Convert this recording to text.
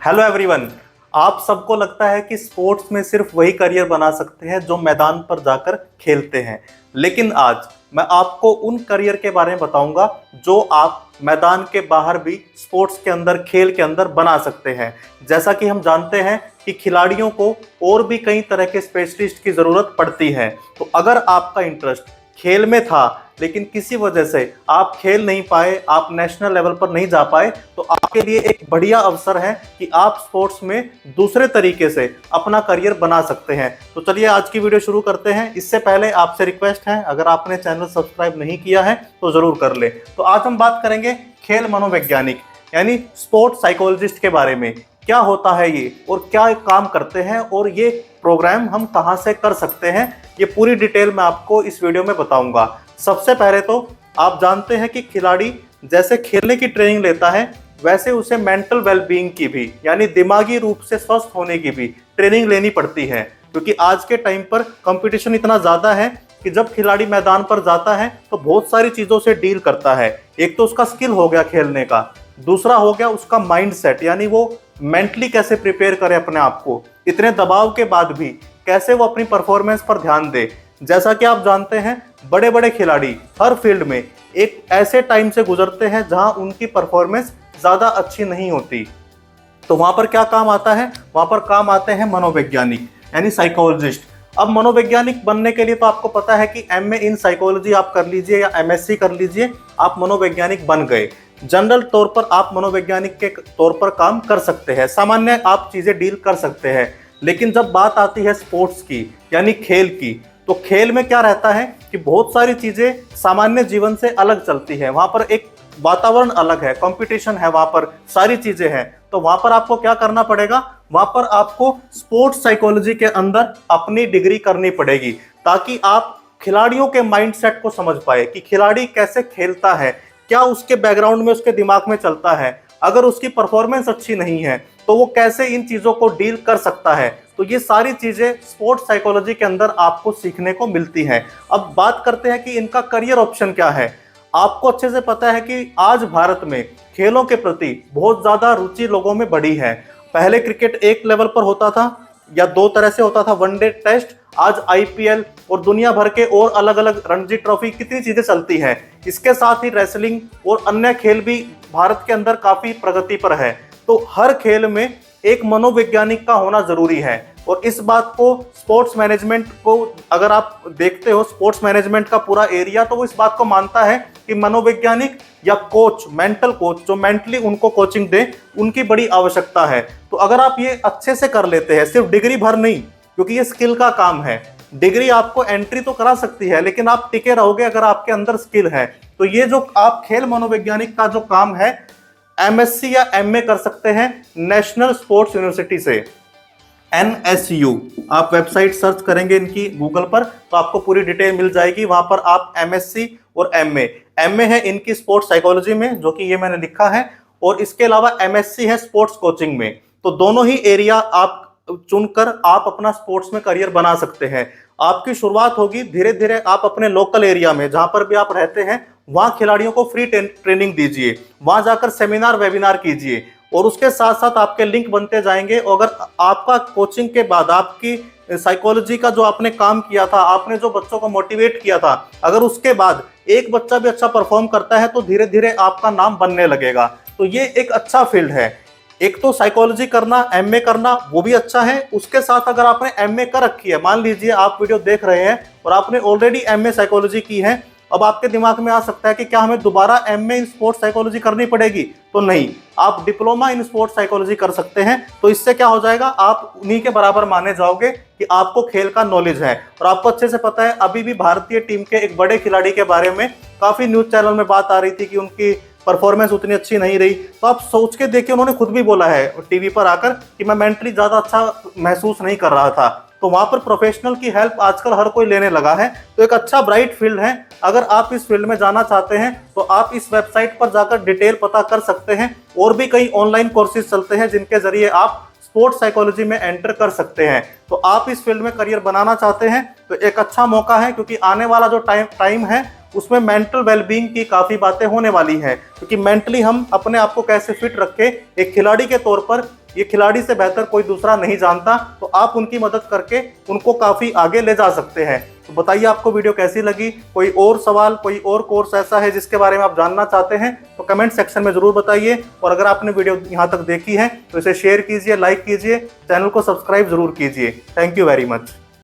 Hello everyone. आप सबको लगता है कि स्पोर्ट्स में सिर्फ वही करियर बना सकते हैं जो मैदान पर जाकर खेलते हैं, लेकिन आज मैं आपको उन करियर के बारे में बताऊंगा जो आप मैदान के बाहर भी स्पोर्ट्स के अंदर, खेल के अंदर बना सकते हैं। जैसा कि हम जानते हैं कि खिलाड़ियों को और भी कई तरह के स्पेशलिस्ट की ज़रूरत पड़ती है। तो अगर आपका इंटरेस्ट खेल में था लेकिन किसी वजह से आप खेल नहीं पाए, आप नेशनल लेवल पर नहीं जा पाए, तो आपके लिए एक बढ़िया अवसर है कि आप स्पोर्ट्स में दूसरे तरीके से अपना करियर बना सकते हैं। तो चलिए आज की वीडियो शुरू करते हैं। इससे पहले आपसे रिक्वेस्ट है, अगर आपने चैनल सब्सक्राइब नहीं किया है तो ज़रूर कर ले। तो आज हम बात करेंगे खेल मनोवैज्ञानिक यानी स्पोर्ट्स साइकोलॉजिस्ट के बारे में। क्या होता है ये और क्या काम करते हैं और ये प्रोग्राम हम कहाँ से कर सकते हैं, ये पूरी डिटेल मैं आपको इस वीडियो में बताऊंगा। सबसे पहले तो आप जानते हैं कि खिलाड़ी जैसे खेलने की ट्रेनिंग लेता है, वैसे उसे मेंटल वेलबींग की भी यानी दिमागी रूप से स्वस्थ होने की भी ट्रेनिंग लेनी पड़ती है। क्योंकि आज के टाइम पर कंपटीशन इतना ज़्यादा है कि जब खिलाड़ी मैदान पर जाता है तो बहुत सारी चीज़ों से डील करता है। एक तो उसका स्किल हो गया खेलने का, दूसरा हो गया उसका माइंड सेट, यानी वो मेंटली कैसे प्रिपेयर करे अपने आप को, इतने दबाव के बाद भी कैसे वो अपनी परफॉर्मेंस पर ध्यान दे। जैसा कि आप जानते हैं बड़े बड़े खिलाड़ी हर फील्ड में एक ऐसे टाइम से गुजरते हैं जहां उनकी परफॉर्मेंस ज़्यादा अच्छी नहीं होती। तो वहां पर क्या काम आता है? वहां पर काम आते हैं मनोवैज्ञानिक यानी साइकोलॉजिस्ट। अब मनोवैज्ञानिक बनने के लिए तो आपको पता है कि एमए इन साइकोलॉजी आप कर लीजिए या एमएससी कर लीजिए, आप मनोवैज्ञानिक बन गए। जनरल तौर पर आप मनोवैज्ञानिक के तौर पर काम कर सकते हैं, सामान्य आप चीज़ें डील कर सकते हैं। लेकिन जब बात आती है स्पोर्ट्स की यानी खेल की, तो खेल में क्या रहता है कि बहुत सारी चीज़ें सामान्य जीवन से अलग चलती है। वहाँ पर एक वातावरण अलग है, कंपटीशन है, वहाँ पर सारी चीज़ें हैं। तो वहाँ पर आपको क्या करना पड़ेगा? वहाँ पर आपको स्पोर्ट्स साइकोलॉजी के अंदर अपनी डिग्री करनी पड़ेगी, ताकि आप खिलाड़ियों के माइंडसेट को समझ पाए कि खिलाड़ी कैसे खेलता है, क्या उसके बैकग्राउंड में, उसके दिमाग में चलता है। अगर उसकी परफॉर्मेंस अच्छी नहीं है तो वो कैसे इन चीज़ों को डील कर सकता है। तो ये सारी चीज़ें स्पोर्ट्स साइकोलॉजी के अंदर आपको सीखने को मिलती हैं। अब बात करते हैं कि इनका करियर ऑप्शन क्या है। आपको अच्छे से पता है कि आज भारत में खेलों के प्रति बहुत ज़्यादा रुचि लोगों में बढ़ी है। पहले क्रिकेट एक लेवल पर होता था या दो तरह से होता था, वनडे टेस्ट। आज आईपीएल और दुनिया भर के और अलग अलग रणजी ट्रॉफी, कितनी चीज़ें चलती हैं। इसके साथ ही रेसलिंग और अन्य खेल भी भारत के अंदर काफ़ी प्रगति पर है। तो हर खेल में एक मनोवैज्ञानिक का होना ज़रूरी है। और इस बात को स्पोर्ट्स मैनेजमेंट को अगर आप देखते हो, स्पोर्ट्स मैनेजमेंट का पूरा एरिया, तो वो इस बात को मानता है कि मनोवैज्ञानिक या कोच, मेंटल कोच जो मेंटली उनको कोचिंग दे, उनकी बड़ी आवश्यकता है। तो अगर आप ये अच्छे से कर लेते हैं, सिर्फ डिग्री भर नहीं, क्योंकि ये स्किल का काम है। डिग्री आपको एंट्री तो करा सकती है, लेकिन आप टिके रहोगे अगर आपके अंदर स्किल है। तो ये जो आप खेल मनोवैज्ञानिक का जो काम है, एमएससी या एमए कर सकते हैं नेशनल स्पोर्ट्स यूनिवर्सिटी से, NSU। आप वेबसाइट सर्च करेंगे इनकी गूगल पर तो आपको पूरी डिटेल मिल जाएगी। वहां पर आप एमएससी और एमए है इनकी स्पोर्ट्स साइकोलॉजी में, जो कि ये मैंने लिखा है, और इसके अलावा एमएससी है स्पोर्ट्स कोचिंग में। तो दोनों ही एरिया आप चुनकर आप अपना स्पोर्ट्स में करियर बना सकते हैं। आपकी शुरुआत होगी धीरे धीरे, आप अपने लोकल एरिया में जहां पर भी आप रहते हैं वहां खिलाड़ियों को फ्री ट्रेनिंग दीजिए, वहां जाकर सेमिनार वेबिनार कीजिए, और उसके साथ साथ आपके लिंक बनते जाएंगे। और अगर आपका कोचिंग के बाद आपकी साइकोलॉजी का जो आपने काम किया था, आपने जो बच्चों को मोटिवेट किया था, अगर उसके बाद एक बच्चा भी अच्छा परफॉर्म करता है तो धीरे धीरे आपका नाम बनने लगेगा। तो ये एक अच्छा फील्ड है। एक तो साइकोलॉजी करना, एमए करना, वो भी अच्छा है। उसके साथ अगर आपने एमए कर रखी है, मान लीजिए आप वीडियो देख रहे हैं और आपने ऑलरेडी एमए साइकोलॉजी की है, अब आपके दिमाग में आ सकता है कि क्या हमें दोबारा एमए इन स्पोर्ट्स साइकोलॉजी करनी पड़ेगी? तो नहीं, आप डिप्लोमा इन स्पोर्ट्स साइकोलॉजी कर सकते हैं। तो इससे क्या हो जाएगा, आप उन्हीं के बराबर माने जाओगे कि आपको खेल का नॉलेज है। और आपको अच्छे से पता है, अभी भी भारतीय टीम के एक बड़े खिलाड़ी के बारे में काफ़ी न्यूज़ चैनल में बात आ रही थी कि उनकी परफॉर्मेंस उतनी अच्छी नहीं रही। तो आप सोच के देखिए, उन्होंने खुद भी बोला है टीवी पर आकर कि मैं मेंटली ज़्यादा अच्छा महसूस नहीं कर रहा था। तो वहाँ पर प्रोफेशनल की हेल्प आजकल हर कोई लेने लगा है। तो एक अच्छा ब्राइट फील्ड है। अगर आप इस फील्ड में जाना चाहते हैं तो आप इस वेबसाइट पर जाकर डिटेल पता कर सकते हैं। और भी कई ऑनलाइन कोर्सेज चलते हैं जिनके जरिए आप स्पोर्ट्स साइकोलॉजी में एंटर कर सकते हैं। तो आप इस फील्ड में करियर बनाना चाहते हैं तो एक अच्छा मौका है, क्योंकि आने वाला जो टाइम है उसमें मेंटल वेलबींग की काफ़ी बातें होने वाली हैं। क्योंकि मेंटली हम अपने आप को कैसे फिट रखें, एक खिलाड़ी के तौर पर ये खिलाड़ी से बेहतर कोई दूसरा नहीं जानता, तो आप उनकी मदद करके उनको काफ़ी आगे ले जा सकते हैं। तो बताइए आपको वीडियो कैसी लगी। कोई और सवाल, कोई और कोर्स ऐसा है जिसके बारे में आप जानना चाहते हैं तो कमेंट सेक्शन में ज़रूर बताइए। और अगर आपने वीडियो यहाँ तक देखी है तो इसे शेयर कीजिए, लाइक कीजिए, चैनल को सब्सक्राइब ज़रूर कीजिए। Thank you very much.